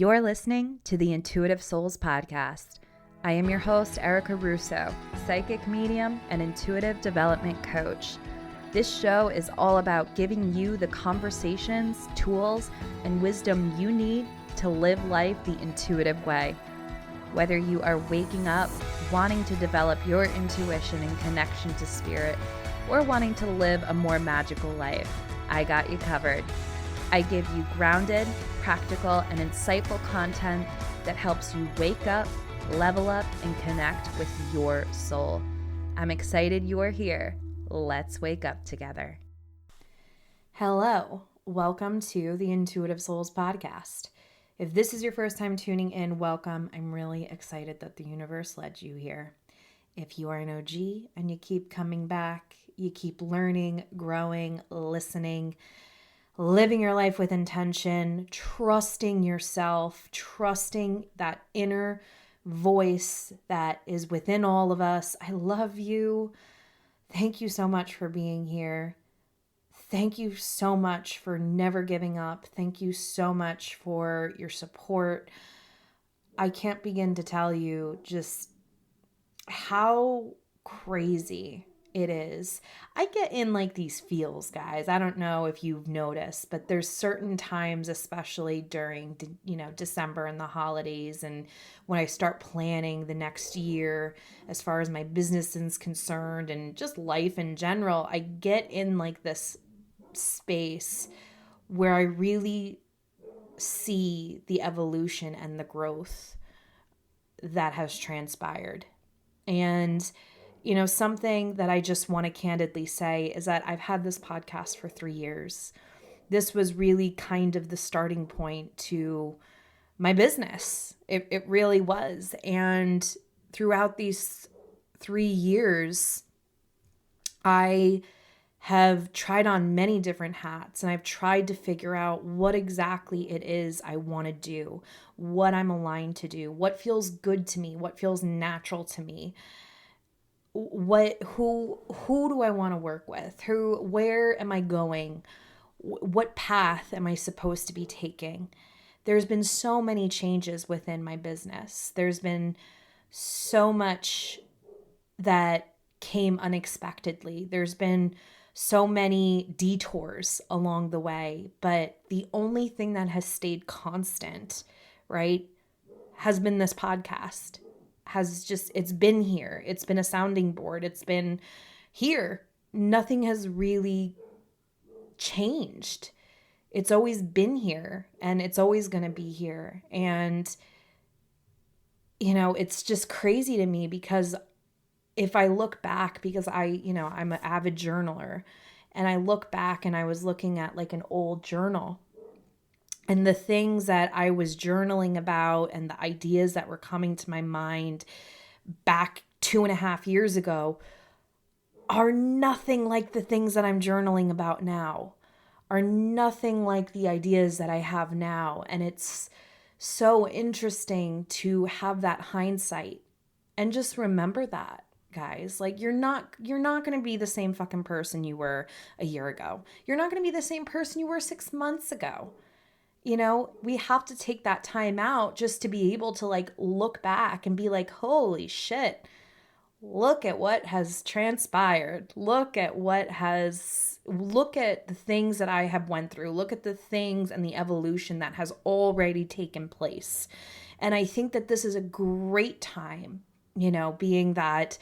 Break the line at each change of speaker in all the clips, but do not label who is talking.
You're listening to the Intuitive Souls Podcast. I am your host, Erica Russo, psychic medium and intuitive development coach. This show is all about giving you the conversations, tools, and wisdom you need to live life the intuitive way. Whether you are waking up, wanting to develop your intuition and connection to spirit, or wanting to live a more magical life, I got you covered. I give you grounded, practical, and insightful content that helps you wake up, level up, and connect with your soul. I'm excited you are here. Let's wake up together. Hello, welcome to the Intuitive Souls Podcast. If this is your first time tuning in, welcome. I'm really excited that the universe led you here. If you are an OG and you keep coming back, you keep learning, growing, listening, living your life with intention, trusting yourself, trusting that inner voice that is within all of us. I love you. Thank you so much for being here. Thank you so much for never giving up. Thank you so much for your support. I can't begin to tell you just how crazy it is. I get in like these feels, guys. I don't know if you've noticed, but there's certain times, especially during, December and the holidays, and when I start planning the next year, as far as my business is concerned and just life in general, I get in like this space where I really see the evolution and the growth that has transpired. And something that I just want to candidly say is that I've had this podcast for 3 years. This was really kind of the starting point to my business. It really was. And throughout these 3 years, I have tried on many different hats, and I've tried to figure out what exactly it is I want to do, what I'm aligned to do, what feels good to me, what feels natural to me. Who do I want to work with? Where am I going? What path am I supposed to be taking? There's been so many changes within my business. There's been so much that came unexpectedly. There's been so many detours along the way, but the only thing that has stayed constant, right, has been this podcast. It's been here. It's been a sounding board. It's been here. Nothing has really changed. It's always been here, and it's always going to be here. And, it's just crazy to me because if I look back, because I'm an avid journaler, and I look back and I was looking at like an old journal, and the things that I was journaling about and the ideas that were coming to my mind back 2.5 years ago are nothing like the things that I'm journaling about now, are nothing like the ideas that I have now. And it's so interesting to have that hindsight and just remember that, guys. Like you're not going to be the same fucking person you were a year ago. You're not going to be the same person you were 6 months ago. We have to take that time out just to be able to like look back and be like, holy shit, look at what has transpired. Look at the things that I have went through. Look at the things and the evolution that has already taken place. And I think that this is a great time, being that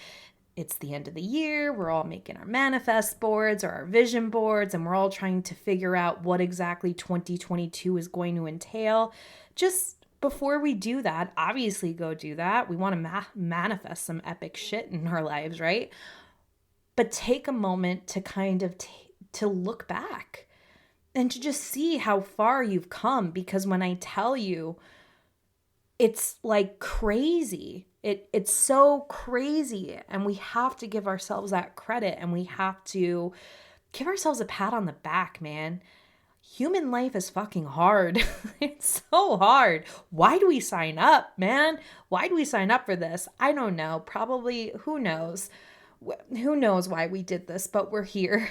it's the end of the year, we're all making our manifest boards or our vision boards, and we're all trying to figure out what exactly 2022 is going to entail. Just before we do that, obviously go do that. We want to manifest some epic shit in our lives, right? But take a moment to kind of to look back and to just see how far you've come, because when I tell you, it's like crazy. It's so crazy, and we have to give ourselves that credit, and we have to give ourselves a pat on the back, man. Human life is fucking hard. It's so hard. Why do we sign up, man? Why do we sign up for this? I don't know. Probably, who knows? Who knows why we did this, but we're here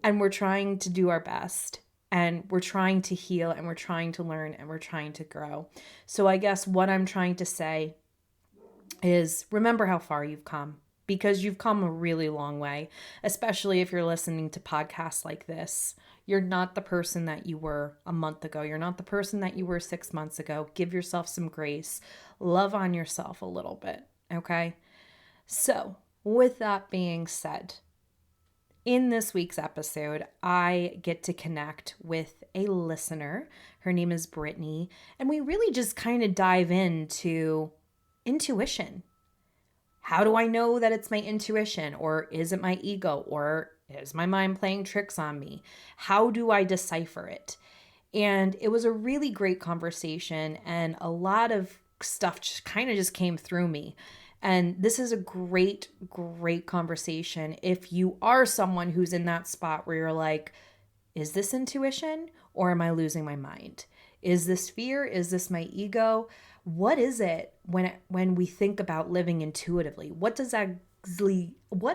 and we're trying to do our best. and we're trying to heal and we're trying to learn and we're trying to grow. So I guess what I'm trying to say is remember how far you've come, because you've come a really long way, especially if you're listening to podcasts like this. You're not the person that you were a month ago. You're not the person that you were 6 months ago. Give yourself some grace. Love on yourself a little bit, okay? So, with that being said, in this week's episode, I get to connect with a listener. Her name is Brittany, and we really just kind of dive into intuition. How do I know that it's my intuition, or is it my ego, or is my mind playing tricks on me? How do I decipher it? And it was a really great conversation, and a lot of stuff just came through me. And this is a great, great conversation if you are someone who's in that spot where you're like, is this intuition or am I losing my mind? Is this fear? Is this my ego? What is it when we think about living intuitively? What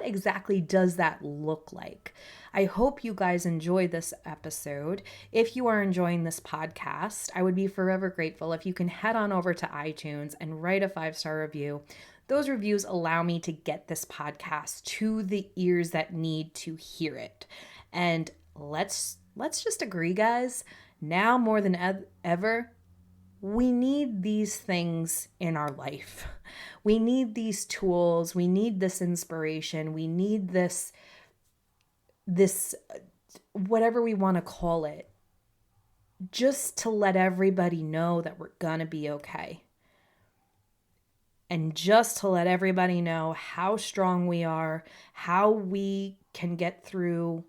exactly does that look like? I hope you guys enjoyed this episode. If you are enjoying this podcast, I would be forever grateful if you can head on over to iTunes and write a 5-star review. Those reviews allow me to get this podcast to the ears that need to hear it. And let's just agree, guys, now more than ever, we need these things in our life. We need these tools. We need this inspiration. We need this whatever we want to call it, just to let everybody know that we're gonna be okay. And just to let everybody know how strong we are, how we can get through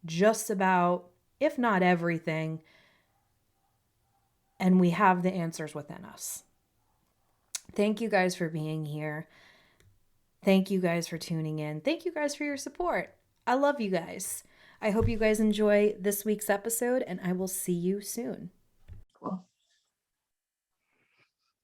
just about, if not everything, and we have the answers within us. Thank you guys for being here. Thank you guys for tuning in. Thank you guys for your support. I love you guys. I hope you guys enjoy this week's episode, and I will see you soon.
Cool.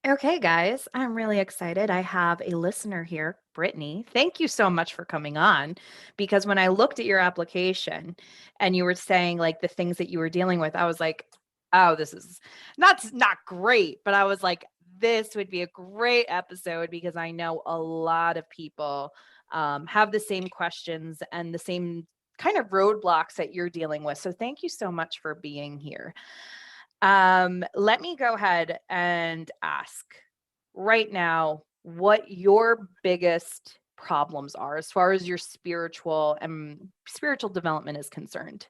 Okay, guys, I'm really excited. I have a listener here, Brittany. Thank you so much for coming on, because when I looked at your application and you were saying like the things that you were dealing with, I was like, oh, this is not great, but I was like, this would be a great episode because I know a lot of people have the same questions and the same kind of roadblocks that you're dealing with. So thank you so much for being here. Let me go ahead and ask right now what your biggest problems are as far as your spiritual development is concerned.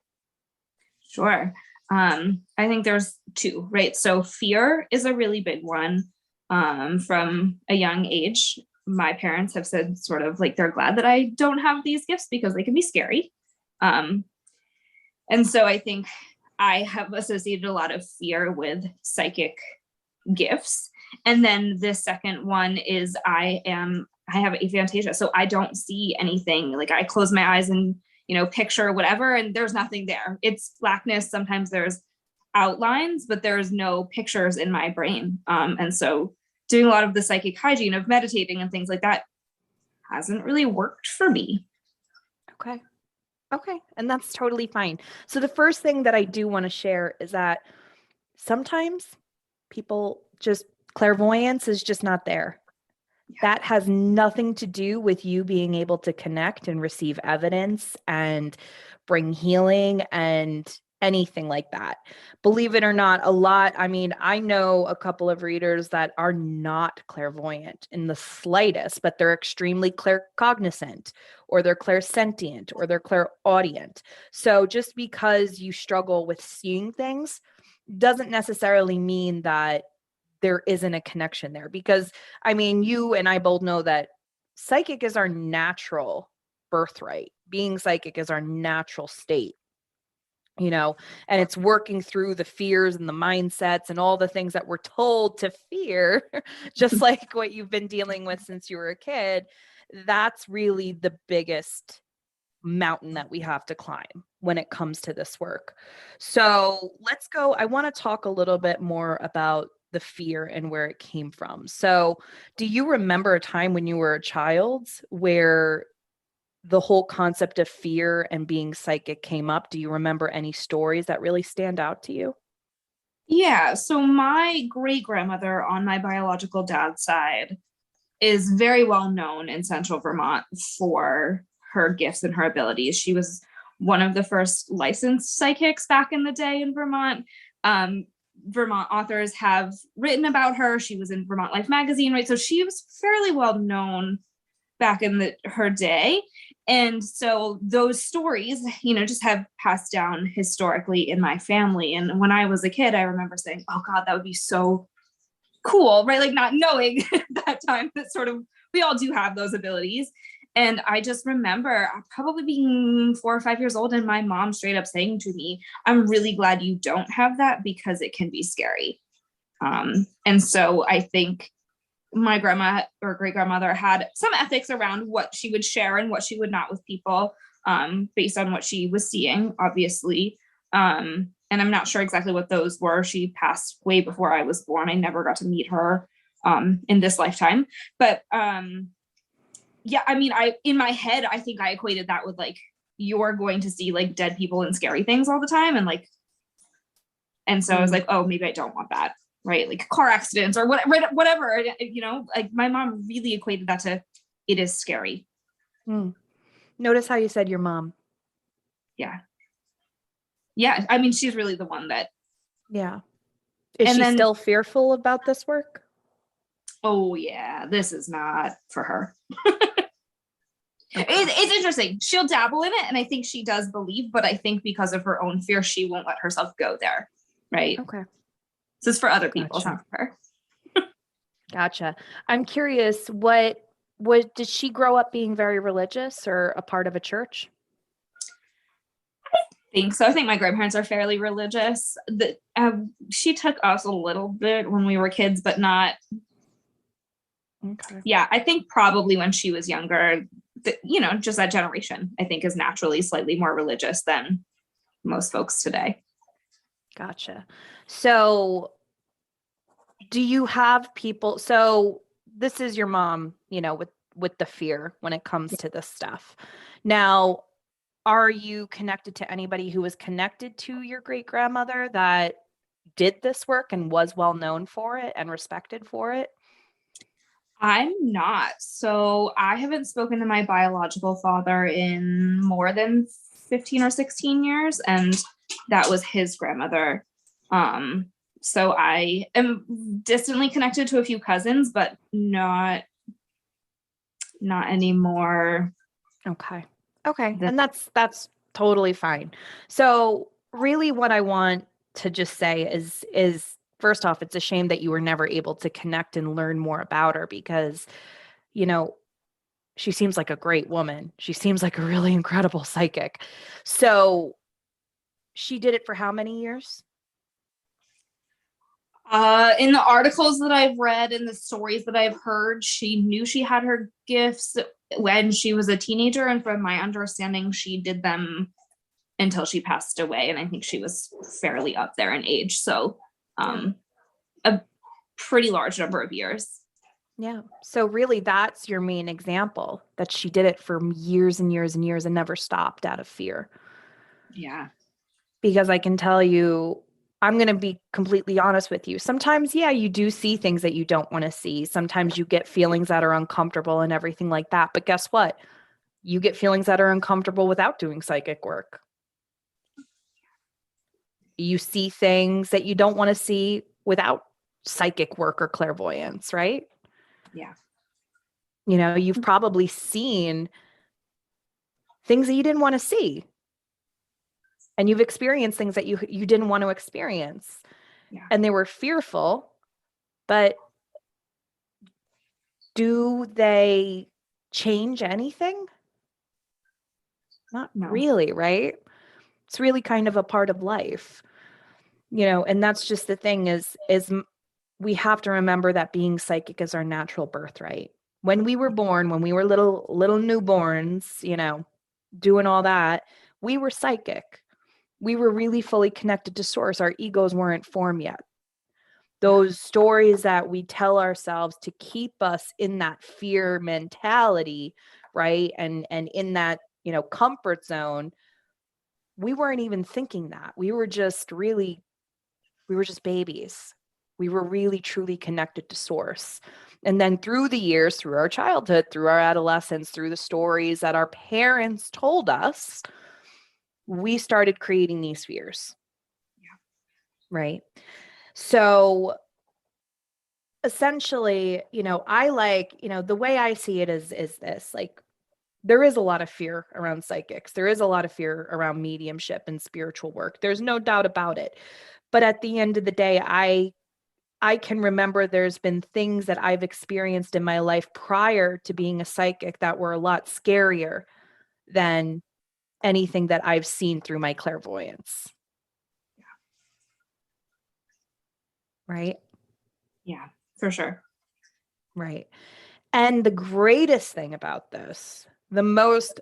Sure. I think there's two, right? So fear is a really big one. From a young age, my parents have said sort of like they're glad that I don't have these gifts because they can be scary. And so I think I have associated a lot of fear with psychic gifts. And then the second one is I have aphantasia. So I don't see anything. Like I close my eyes and, picture whatever, and there's nothing there. It's blackness. Sometimes there's outlines, but there's no pictures in my brain. And so doing a lot of the psychic hygiene of meditating and things like that hasn't really worked for me.
Okay. And that's totally fine. So the first thing that I do want to share is that sometimes people clairvoyance is just not there. Yeah. That has nothing to do with you being able to connect and receive evidence and bring healing and anything like that. Believe it or not, I know a couple of readers that are not clairvoyant in the slightest, but they're extremely claircognizant, or they're clairsentient, or they're clairaudient. So just because you struggle with seeing things doesn't necessarily mean that there isn't a connection there. Because, you and I both know that psychic is our natural birthright. Being psychic is our natural state. And it's working through the fears and the mindsets and all the things that we're told to fear, just like what you've been dealing with since you were a kid. That's really the biggest mountain that we have to climb when it comes to this work. So let's go. I want to talk a little bit more about the fear and where it came from. So do you remember a time when you were a child where the whole concept of fear and being psychic came up, do you remember any stories that really stand out to you?
Yeah. So my great grandmother on my biological dad's side is very well known in central Vermont for her gifts and her abilities. She was one of the first licensed psychics back in the day in Vermont. Vermont authors have written about her. She was in Vermont Life magazine, right? So she was fairly well known back in her day. And so those stories, just have passed down historically in my family. And when I was a kid, I remember saying, oh God, that would be so cool, right? Like not knowing that time that sort of, we all do have those abilities. And I just remember probably being 4 or 5 years old and my mom straight up saying to me, I'm really glad you don't have that because it can be scary. And so I think my grandma or great grandmother had some ethics around what she would share and what she would not with people, based on what she was seeing, obviously. And I'm not sure exactly what those were. She passed way before I was born. I never got to meet her in this lifetime. But yeah, I mean, in my head, I think I equated that with like, you're going to see like dead people and scary things all the time. And so I was like, oh, maybe I don't want that. Right. Like car accidents or whatever, like my mom really equated that to, it is scary.
Notice how you said your mom.
Yeah. Yeah. I mean, she's really the one that.
Yeah. Is she still fearful about this work?
Oh yeah. This is not for her. It's interesting. She'll dabble in it. And I think she does believe, but I think because of her own fear, she won't let herself go there. Right.
Okay.
So it's for other people, not for her.
Gotcha. I'm curious, what did she grow up being very religious or a part of a church?
I think so. I think my grandparents are fairly religious. She took us a little bit when we were kids, but not.
Okay.
Yeah, I think probably when she was younger, just that generation, I think is naturally slightly more religious than most folks today.
Gotcha. So do you have people, so this is your mom, with the fear when it comes to this stuff. Now, are you connected to anybody who was connected to your great grandmother that did this work and was well known for it and respected for it?
I'm not. So I haven't spoken to my biological father in more than 15 or 16 years. And that was his grandmother. So I am distantly connected to a few cousins, but not anymore.
Okay. And that's totally fine. So really what I want to just say is first off, it's a shame that you were never able to connect and learn more about her because, she seems like a great woman. She seems like a really incredible psychic. So she did it for how many years?
In the articles that I've read and the stories that I've heard, she knew she had her gifts when she was a teenager. And from my understanding, she did them until she passed away. And I think she was fairly up there in age. So a pretty large number of years.
Yeah. So really that's your main example, that she did it for years and years and years and never stopped out of fear.
Yeah.
Because I can tell you, I'm going to be completely honest with you. Sometimes, yeah, you do see things that you don't want to see. Sometimes you get feelings that are uncomfortable and everything like that. But guess what? You get feelings that are uncomfortable without doing psychic work. You see things that you don't want to see without psychic work or clairvoyance, right?
Yeah.
You've probably seen things that you didn't want to see. And you've experienced things that you didn't want to experience.
Yeah.
And they were fearful, but do they change anything? Not really, right? It's really kind of a part of life, and that's just the thing is we have to remember that being psychic is our natural birthright. When we were born, when we were little newborns, doing all that, we were psychic. We were really fully connected to source. Our egos weren't formed yet. Those stories that we tell ourselves to keep us in that fear mentality right? And in that, comfort zone, we weren't even thinking that. We were just babies. We were really truly connected to source. And then through the years, through our childhood, through our adolescence, through the stories that our parents told us, we started creating these fears.
Yeah.
Right. So essentially, I like, the way I see it is this, like, there is a lot of fear around psychics. There is a lot of fear around mediumship and spiritual work. There's no doubt about it. But at the end of the day, I can remember there's been things that I've experienced in my life prior to being a psychic that were a lot scarier than anything that I've seen through my clairvoyance.
Yeah.
Right?
Yeah, for sure.
Right. And the greatest thing about this, the most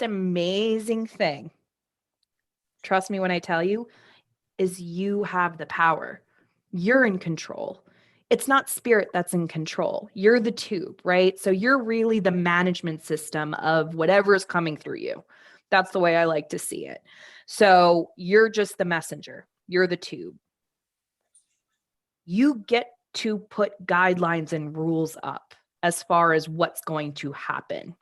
amazing thing, trust me when I tell you, is you have the power. You're in control. It's not spirit that's in control. You're the tube, right? So you're really the management system of whatever is coming through you. That's the way I like to see it. So you're just the messenger. You're the tube. You get to put guidelines and rules up as far as what's going to happen.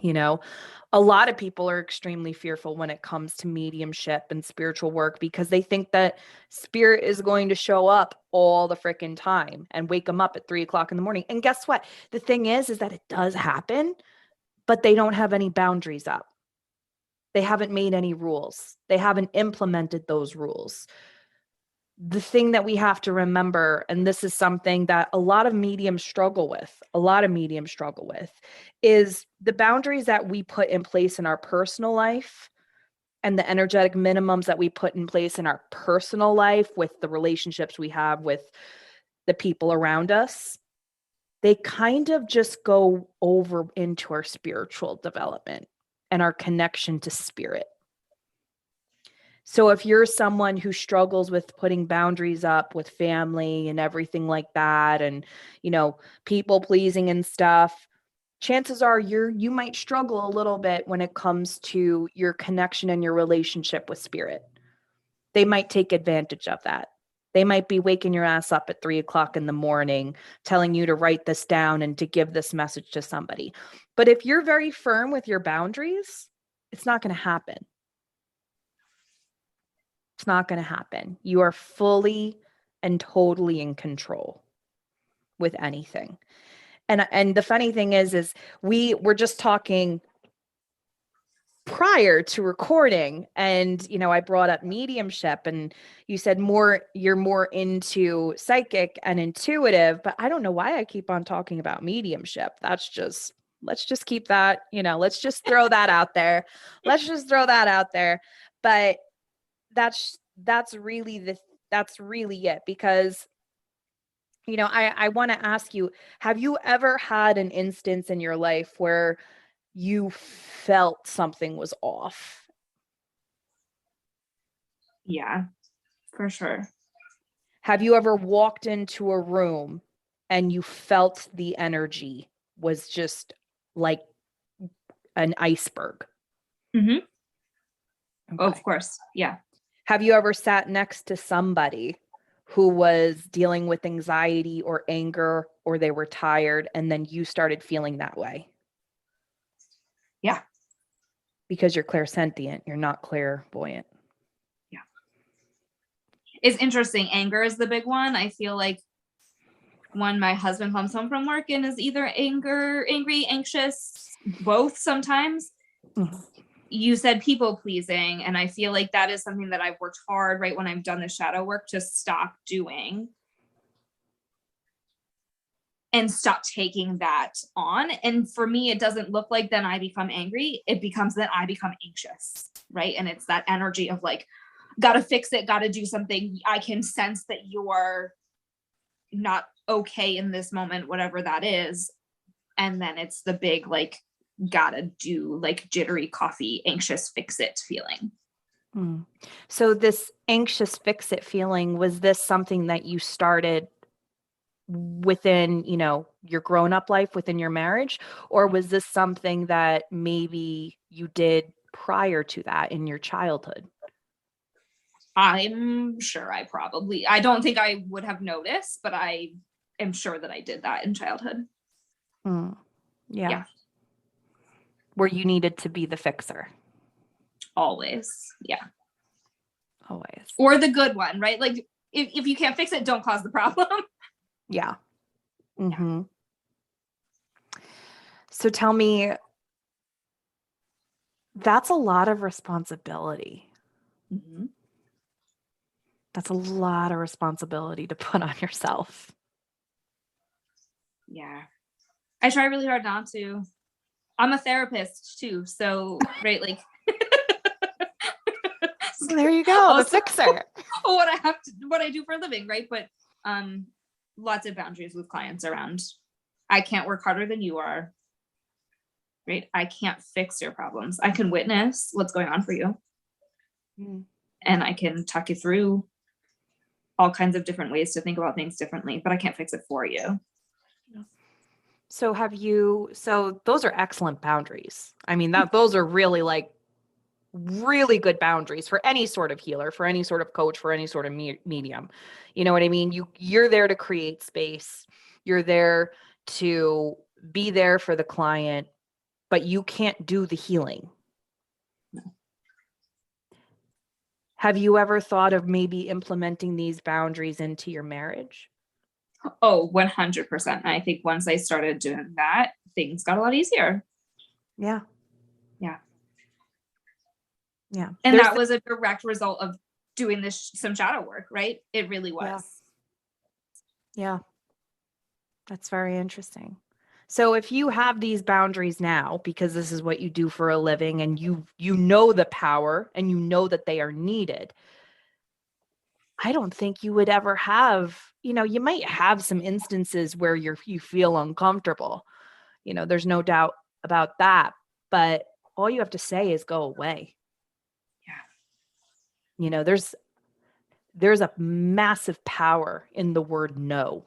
A lot of people are extremely fearful when it comes to mediumship and spiritual work because they think that spirit is going to show up all the freaking time and wake them up at 3:00 in the morning. And guess what? The thing is that it does happen, but they don't have any boundaries up. They haven't made any rules. They haven't implemented those rules. The thing that we have to remember, and this is something that a lot of mediums struggle with, is the boundaries that we put in place in our personal life and the energetic minimums that we put in place in our personal life with the relationships we have with the people around us. They kind of just go over into our spiritual development and our connection to spirit. So if you're someone who struggles with putting boundaries up with family and everything like that, and, people pleasing and stuff, chances are you might struggle a little bit when it comes to your connection and your relationship with spirit. They might take advantage of that. They might be waking your ass up at 3:00 in the morning, telling you to write this down and to give this message to somebody. But if you're very firm with your boundaries, it's not going to happen. It's not going to happen. You are fully and totally in control with anything. And the funny thing is we were just talking prior to recording, and I brought up mediumship, and you said you're more into psychic and intuitive, but I don't know why I keep on talking about mediumship. Let's just keep that, let's just throw that out there. But that's really it, because I want to ask you, have you ever had an instance in your life where you felt something was off?
Yeah, for sure.
Have you ever walked into a room and you felt the energy was just like an iceberg?
Mm-hmm.
Okay.
Of course. Yeah.
Have you ever sat next to somebody who was dealing with anxiety or anger, or they were tired, and then you started feeling that way?
Yeah.
Because you're clairsentient, you're not clairvoyant.
Yeah. It's interesting. Anger is the big one. I feel like when my husband comes home from work and is either angry, anxious, both sometimes. Mm-hmm. You said people pleasing, and I feel like that is something that I've worked hard, right, when I've done the shadow work, to stop doing and stop taking that on. And for me, it doesn't look like then I become angry. It becomes that I become anxious, right? And it's that energy of like, gotta fix it, gotta do something. I can sense that you're not okay in this moment, whatever that is. And then it's the big, like, gotta do, like, jittery coffee, anxious fix it feeling.
So this anxious fix it feeling, was this something that you started within, your grown-up life, within your marriage? Or was this something that maybe you did prior to that in your childhood?
I'm sure I don't think I would have noticed, but I am sure that I did that in childhood.
Mm. Yeah.
Yeah.
Where you needed to be the fixer.
Always. Yeah.
Always.
Or the good one, right? Like if you can't fix it, don't cause the problem.
Yeah. Mm-hmm. So tell me, that's a lot of responsibility.
Mm-hmm.
That's a lot of responsibility to put on yourself.
Yeah. I try really hard not to. I'm a therapist too. So, right, like
There you go, the fixer.
what I do for a living, right? But lots of boundaries with clients around I can't work harder than you are. Right? I can't fix your problems. I can witness what's going on for you.
Mm.
And I can talk you through all kinds of different ways to think about things differently, but I can't fix it for you.
So those are excellent boundaries. I mean, those are really really good boundaries for any sort of healer, for any sort of coach, for any sort of medium. You know what I mean? You're there to create space. You're there to be there for the client, but you can't do the healing.
No.
Have you ever thought of maybe implementing these boundaries into your marriage?
Oh, 100%. I think once I started doing that, things got a lot easier.
Yeah.
Yeah.
Yeah.
And that was a direct result of doing some shadow work, right? It really was.
Yeah. That's very interesting. So if you have these boundaries now, because this is what you do for a living, and you know the power and you know that they are needed, I don't think you would ever have, you might have some instances where you feel uncomfortable. There's no doubt about that, but all you have to say is go away.
Yeah.
There's a massive power in the word no.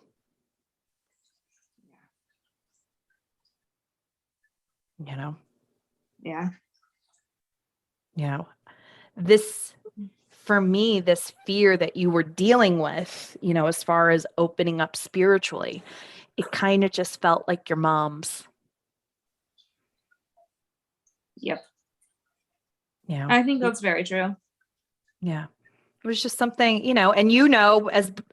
Yeah.
This, for me, this fear that you were dealing with, as far as opening up spiritually, it kind of just felt like your mom's.
Yep.
Yeah.
I think that's very true.
Yeah. It was just something, and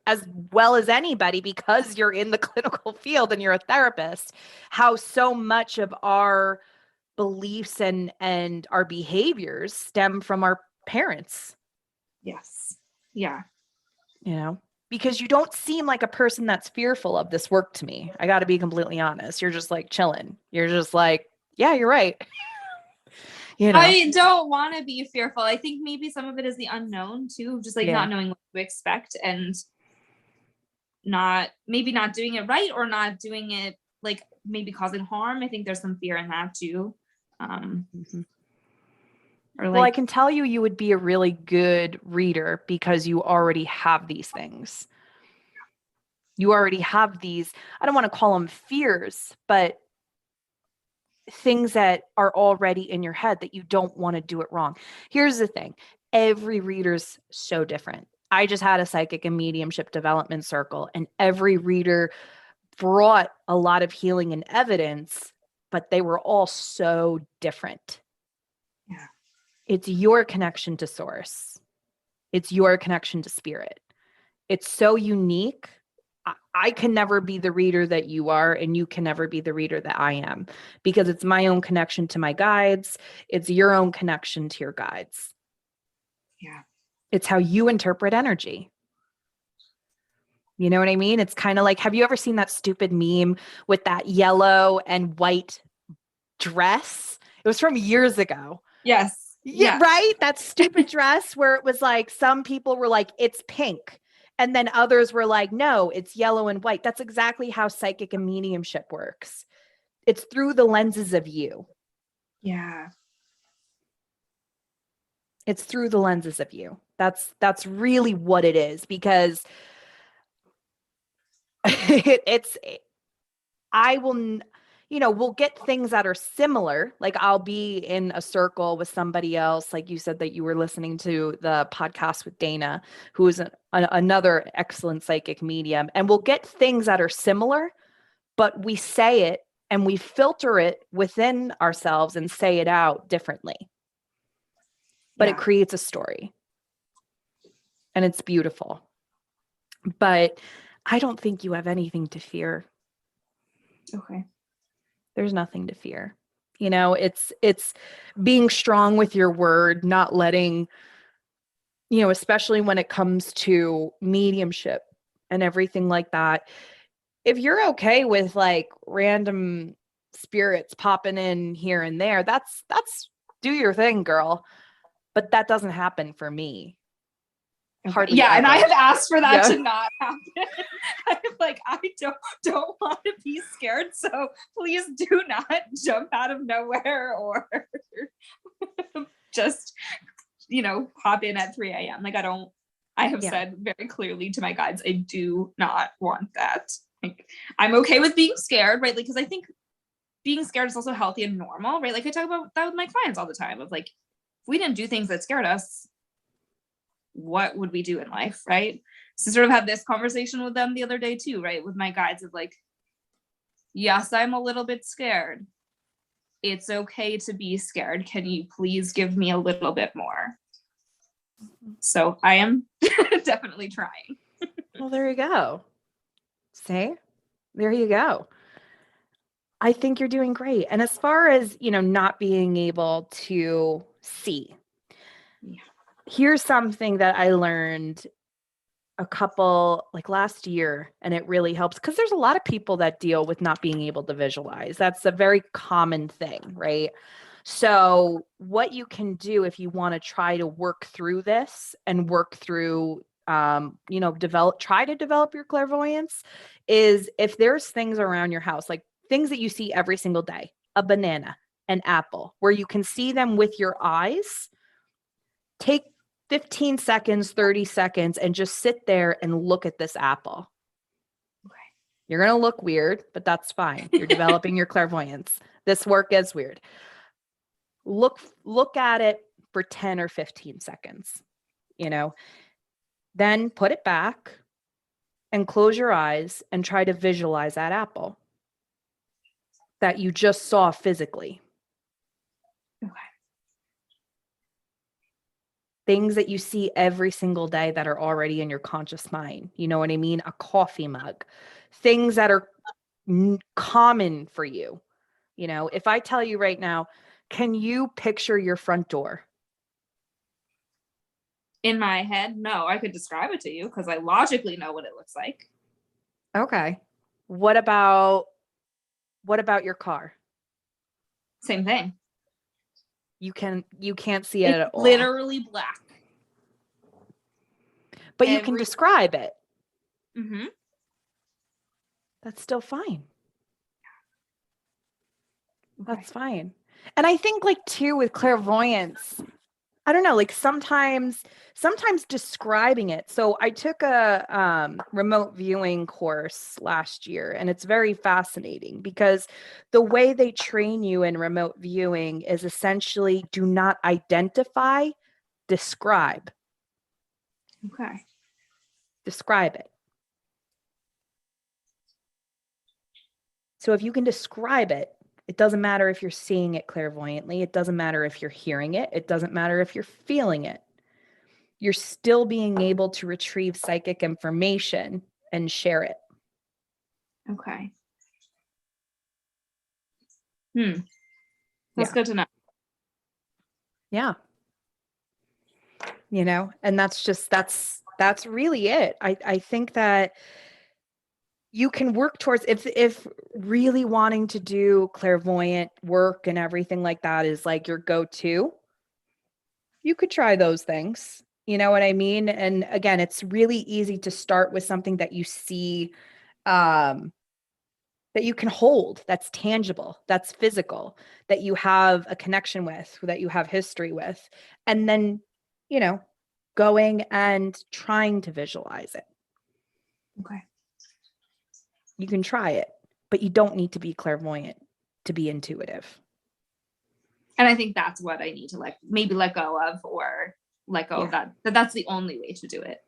as well as anybody, because you're in the clinical field and you're a therapist, how so much of our beliefs and our behaviors stem from our parents.
Yes. Yeah.
Because you don't seem like a person that's fearful of this work to me. I got to be completely honest. You're just like chilling. You're just like, yeah, you're right.
I don't want to be fearful. I think maybe some of it is the unknown too, just like not knowing what to expect and maybe not doing it right or not doing it like maybe causing harm. I think there's some fear in that too.
Well, I can tell you would be a really good reader because you already have these things. You already have these, I don't want to call them fears, but things that are already in your head that you don't want to do it wrong. Here's the thing. Every reader's so different. I just had a psychic and mediumship development circle, and every reader brought a lot of healing and evidence, but they were all so different.
Yeah.
It's your connection to source. It's your connection to spirit. It's so unique. I can never be the reader that you are, and you can never be the reader that I am, because it's my own connection to my guides. It's your own connection to your guides.
Yeah.
It's how you interpret energy. You know what I mean? It's kind of like, have you ever seen that stupid meme with that yellow and white dress? It was from years ago.
Yes.
Yeah, right? That stupid dress where it was like, some people were like, it's pink. And then others were like, no, it's yellow and white. That's exactly how psychic and mediumship works. It's through the lenses of you.
Yeah.
It's through the lenses of you. That's really what it is, because it's, I will, we'll get things that are similar. Like I'll be in a circle with somebody else. Like you said that you were listening to the podcast with Dana, who is another excellent psychic medium. And we'll get things that are similar, but we say it and we filter it within ourselves and say it out differently. But it creates a story. And it's beautiful. But I don't think you have anything to fear.
Okay.
There's nothing to fear. It's being strong with your word, not letting, especially when it comes to mediumship and everything like that. If you're okay with like random spirits popping in here and there, that's do your thing, girl. But that doesn't happen for me.
Hardly ever. And I have asked for that to not happen. I'm like, I don't want to be scared, so please do not jump out of nowhere or just pop in at 3 a.m. Like I have said very clearly to my guides, I do not want that. Like, I'm okay with being scared, right? Like, because I think being scared is also healthy and normal, right? Like I talk about that with my clients all the time of like, if we didn't do things that scared us, what would we do in life, right? So sort of had this conversation with them the other day too, right? With my guides of like, yes, I'm a little bit scared. It's okay to be scared. Can you please give me a little bit more? So I am definitely trying.
Well, there you go. See? There you go. I think you're doing great. And as far as, not being able to see, here's something that I learned a couple like last year, and it really helps because there's a lot of people that deal with not being able to visualize. That's a very common thing, right? So what you can do if you want to try to work through this and work through try to develop your clairvoyance is if there's things around your house, like things that you see every single day, a banana, an apple, where you can see them with your eyes, take 15 seconds, 30 seconds, and just sit there and look at this apple. Okay. You're going to look weird, but that's fine. You're developing your clairvoyance. This work is weird. Look at it for 10 or 15 seconds, then put it back and close your eyes and try to visualize that apple that you just saw physically. Okay. Things that you see every single day that are already in your conscious mind. You know what I mean? A coffee mug, things that are common for you. If I tell you right now, can you picture your front door?
In my head, no, I could describe it to you because I logically know what it looks like.
Okay. What about your car?
Same thing.
You can't see it at all.
Literally black.
But you can describe it.
Mm-hmm.
That's still fine. Okay. That's fine. And I think like too with clairvoyance, I don't know, like sometimes describing it. So I took a remote viewing course last year, and it's very fascinating because the way they train you in remote viewing is essentially do not identify, describe.
Okay.
Describe it. So if you can describe it, it doesn't matter if you're seeing it clairvoyantly. It doesn't matter if you're hearing it. It doesn't matter if you're feeling it. You're still being able to retrieve psychic information and share it.
Okay. That's good to know.
Yeah. And that's really it. I think that you can work towards if really wanting to do clairvoyant work and everything like that is like your go-to, you could try those things. You know what I mean? And again, it's really easy to start with something that you see, that you can hold, that's tangible, that's physical, that you have a connection with, that you have history with, and then, going and trying to visualize it.
Okay.
you can try it, but you don't need to be clairvoyant to be intuitive.
And I think that's what I need to maybe let go of, or let go of that that's the only way to do it.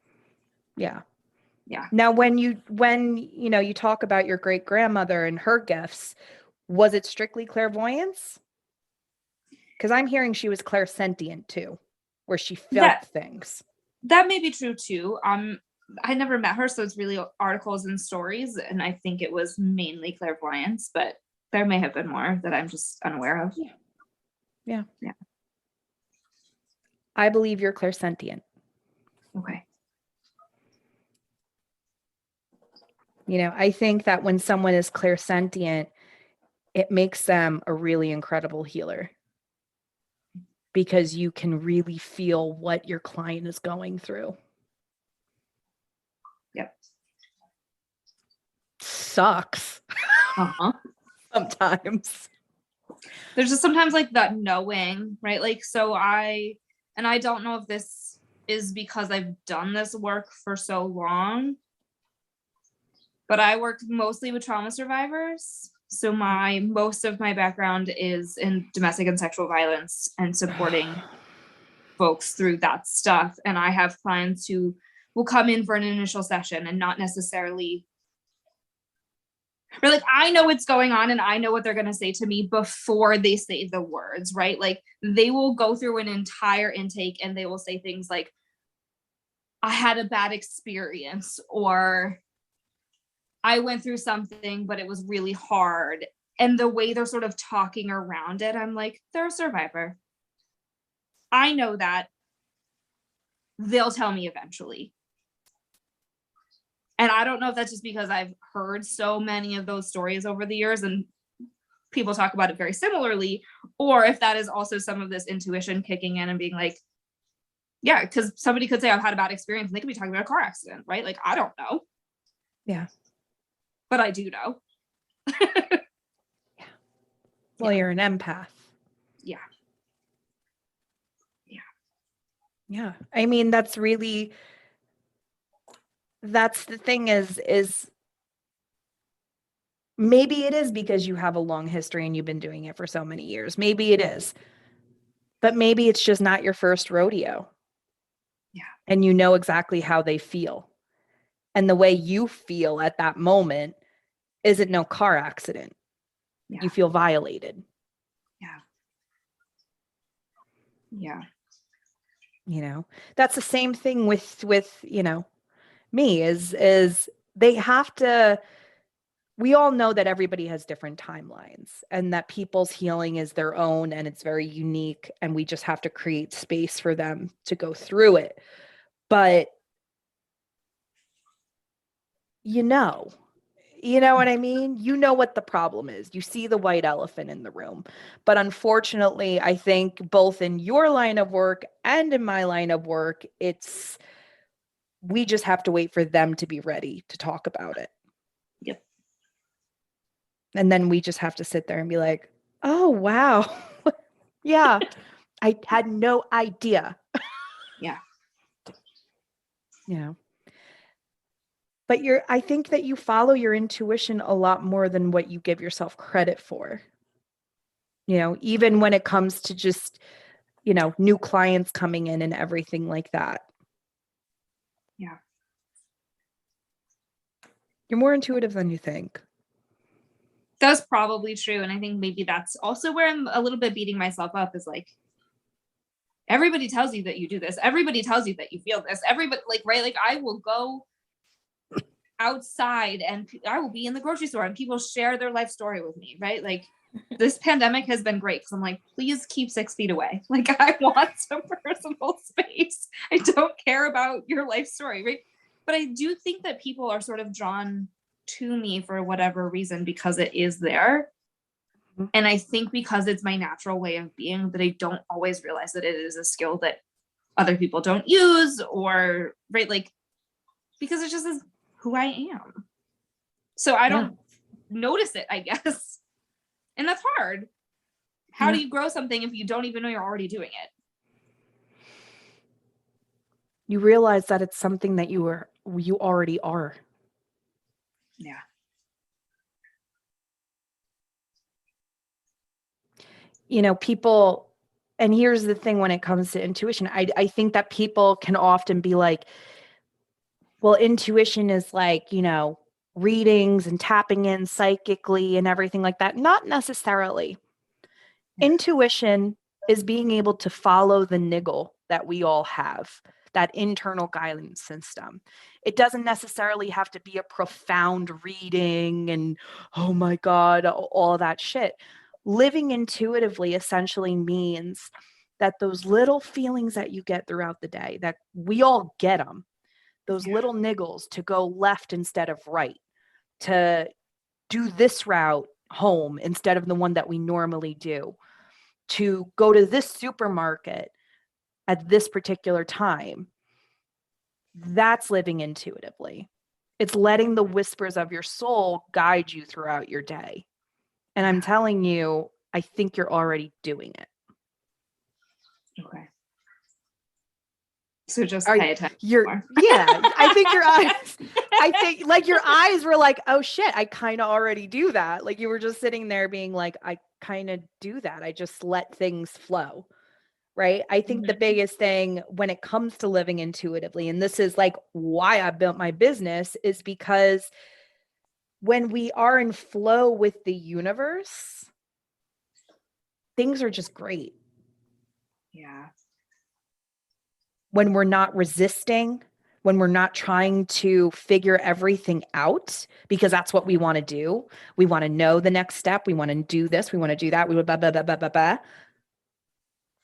Yeah.
Yeah.
Now, when you talk about your great grandmother and her gifts, was it strictly clairvoyance? Because I'm hearing she was clairsentient too, where she felt things.
That may be true too. I never met her, so it's really articles and stories, and I think it was mainly clairvoyance, but there may have been more that I'm just unaware of.
Yeah. I believe you're clairsentient.
Okay.
I think that when someone is clairsentient, it makes them a really incredible healer, because you can really feel what your client is going through.
Yep.
Sucks. Sometimes.
There's just sometimes like that knowing, right? Like, so I don't know if this is because I've done this work for so long, but I work mostly with trauma survivors. So most of my background is in domestic and sexual violence and supporting folks through that stuff. And I have clients who will come in for an initial session and not necessarily, or like, I know what's going on and I know what they're going to say to me before they say the words, right? Like, they will go through an entire intake and they will say things like, I had a bad experience, or I went through something, but it was really hard. And the way they're sort of talking around it, I'm like, they're a survivor. I know that. They'll tell me eventually. And I don't know if that's just because I've heard so many of those stories over the years and people talk about it very similarly, or if that is also some of this intuition kicking in and being like, yeah, because somebody could say I've had a bad experience and they could be talking about a car accident, right? Like, I don't know.
Yeah.
But I do know.
Yeah. Well, you're an empath.
Yeah.
Yeah. I mean, that's the thing is maybe it is because you have a long history and you've been doing it for so many years. Maybe it is. But maybe it's just not your first rodeo.
Yeah.
And you know exactly how they feel. And the way you feel at that moment isn't no car accident.
Yeah.
You feel violated.
Yeah. Yeah.
That's the same thing with me is they have to, we all know that everybody has different timelines and that people's healing is their own and it's very unique, and we just have to create space for them to go through it. But you know what I mean? You know what the problem is. You see the white elephant in the room. But unfortunately, I think both in your line of work and in my line of work, we just have to wait for them to be ready to talk about it.
Yep.
And then we just have to sit there and be like, oh, wow. Yeah, I had no idea.
Yeah.
But I think that you follow your intuition a lot more than what you give yourself credit for. Even when it comes to just, new clients coming in and everything like that.
Yeah.
You're more intuitive than you think.
That's probably true. And I think maybe that's also where I'm a little bit beating myself up, is like, everybody tells you that you do this. Everybody tells you that you feel this. Everybody, like, right? Like, I will go outside and I will be in the grocery store and people share their life story with me, right? Like, this pandemic has been great because I'm like, please keep 6 feet away. Like, I want some personal space. I don't care about your life story, right? But I do think that people are sort of drawn to me for whatever reason because it is there. Mm-hmm. And I think because it's my natural way of being, that I don't always realize that it is a skill that other people don't use, or, right, like, because it just is who I am. So I don't notice it, I guess. And that's hard. How do you grow something if you don't even know you're already doing it?
You realize that it's something that you already are.
Yeah.
people, and here's the thing when it comes to intuition, I think that people can often be like, well, intuition is like, readings and tapping in psychically and everything like that. Not necessarily. Intuition is being able to follow the niggle that we all have, that internal guidance system. It doesn't necessarily have to be a profound reading and, oh my God, all that shit. Living intuitively essentially means that those little feelings that you get throughout the day, that we all get them, those little niggles to go left instead of right, to do this route home instead of the one that we normally do, to go to this supermarket at this particular time. That's living intuitively. It's letting the whispers of your soul guide you throughout your day. And I'm telling you, I think you're already doing it.
Okay. So just pay attention more.
Yeah, I think your eyes, like your eyes were like, oh shit, I kind of already do that. Like you were just sitting there being like, I kind of do that. I just let things flow. Right. I think the biggest thing when it comes to living intuitively, and this is like why I built my business, is because when we are in flow with the universe, things are just great.
Yeah.
When we're not resisting, when we're not trying to figure everything out, because that's what we want to do. We want to know the next step. We want to do this. We want to do that. We would blah, blah, blah, blah, blah, blah.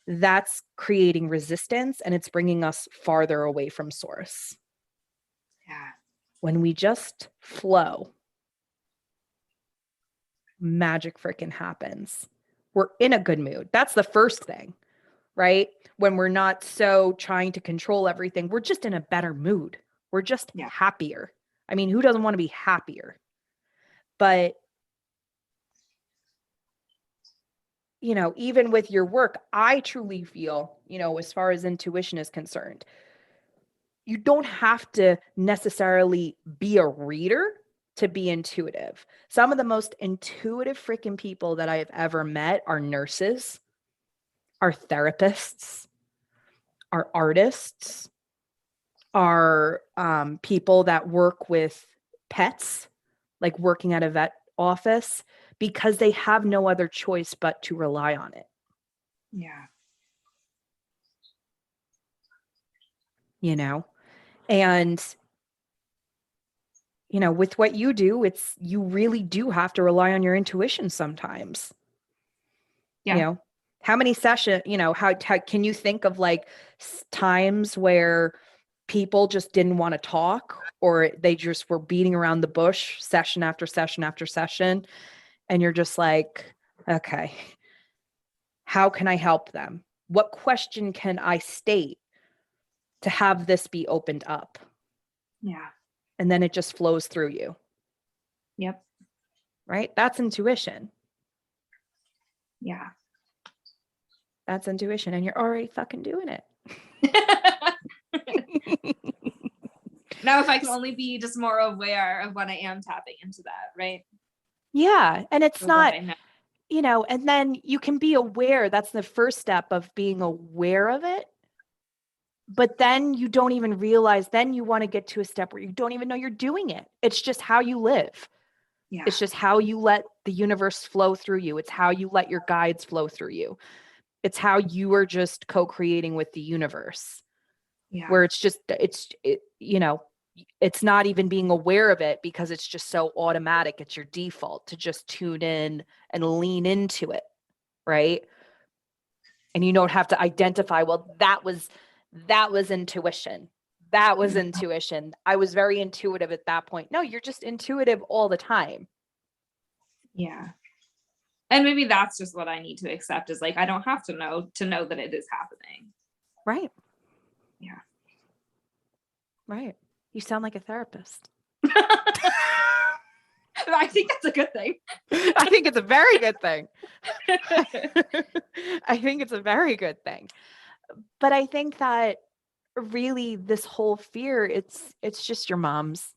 That's creating resistance, and it's bringing us farther away from source.
Yeah.
When we just flow, magic freaking happens. We're in a good mood. That's the first thing, right? When we're not so trying to control everything, we're just in a better mood. We're just happier. I mean, who doesn't want to be happier? But even with your work, I truly feel, as far as intuition is concerned, you don't have to necessarily be a reader to be intuitive. Some of the most intuitive freaking people that I have ever met are nurses, are therapists, are artists, are people that work with pets, like working at a vet office, because they have no other choice but to rely on it.
Yeah.
And with what you do, you really do have to rely on your intuition sometimes.
Yeah.
How many sessions, how can you think of like times where people just didn't want to talk, or they just were beating around the bush session after session after session, and you're just like, okay, how can I help them? What question can I state to have this be opened up?
Yeah.
And then it just flows through you.
Yep.
Right? That's intuition.
Yeah.
That's intuition. And you're already fucking doing it.
Now, if I can only be just more aware of when I am tapping into that, right?
Yeah. And it's not, and then you can be aware. That's the first step of being aware of it. But then you don't even realize, then you want to get to a step where you don't even know you're doing it. It's just how you live.
Yeah.
It's just how you let the universe flow through you. It's how you let your guides flow through you. It's how you are just co-creating with the universe.
Yeah.
Where it's not even being aware of it, because it's just so automatic. It's your default to just tune in and lean into it. Right. And you don't have to identify, well, that was intuition. That was intuition. I was very intuitive at that point. No, you're just intuitive all the time.
Yeah. And maybe that's just what I need to accept, is like, I don't have to know that it is happening.
Right.
Yeah.
Right. You sound like a therapist.
I think that's a good thing.
I think it's a very good thing. I think it's a very good thing. But I think that really this whole fear, it's just your mom's.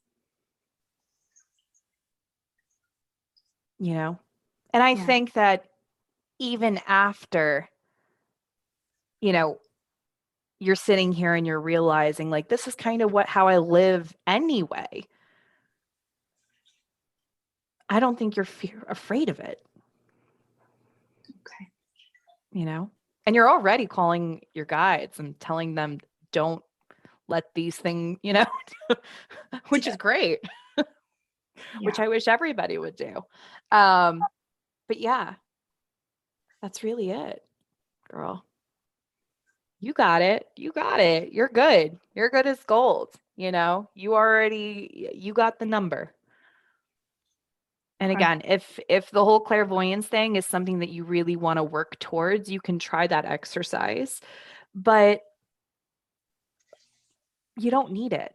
And I think that even after, you know, you're sitting here and you're realizing like, this is kind of how I live anyway. I don't think you're afraid of it.
Okay.
You know, and you're already calling your guides and telling them, don't let these things, you know, which is great, which I wish everybody would do. But yeah, that's really it, girl. You got it. You got it. You're good. You're good as gold. You know, you got the number. And again, if the whole clairvoyance thing is something that you really want to work towards, you can try that exercise, but you don't need it.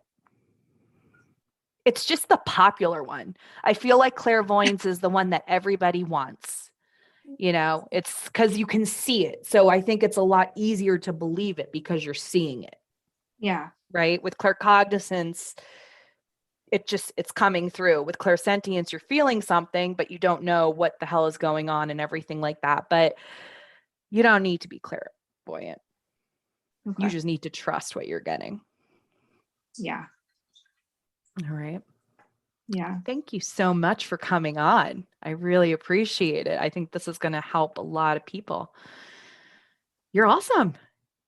It's just the popular one. I feel like clairvoyance is the one that everybody wants. You know, it's because you can see it. So I think it's a lot easier to believe it because you're seeing it.
Yeah.
Right. With claircognizance, it's coming through. With clairsentience, you're feeling something, but you don't know what the hell is going on and everything like that. But you don't need to be clairvoyant. Okay. You just need to trust what you're getting.
Yeah.
All right.
Yeah.
Thank you so much for coming on. I really appreciate it. I think this is going to help a lot of people. You're awesome.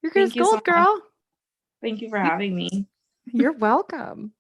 You're good as gold, girl.
Thank you for having me.
You're welcome.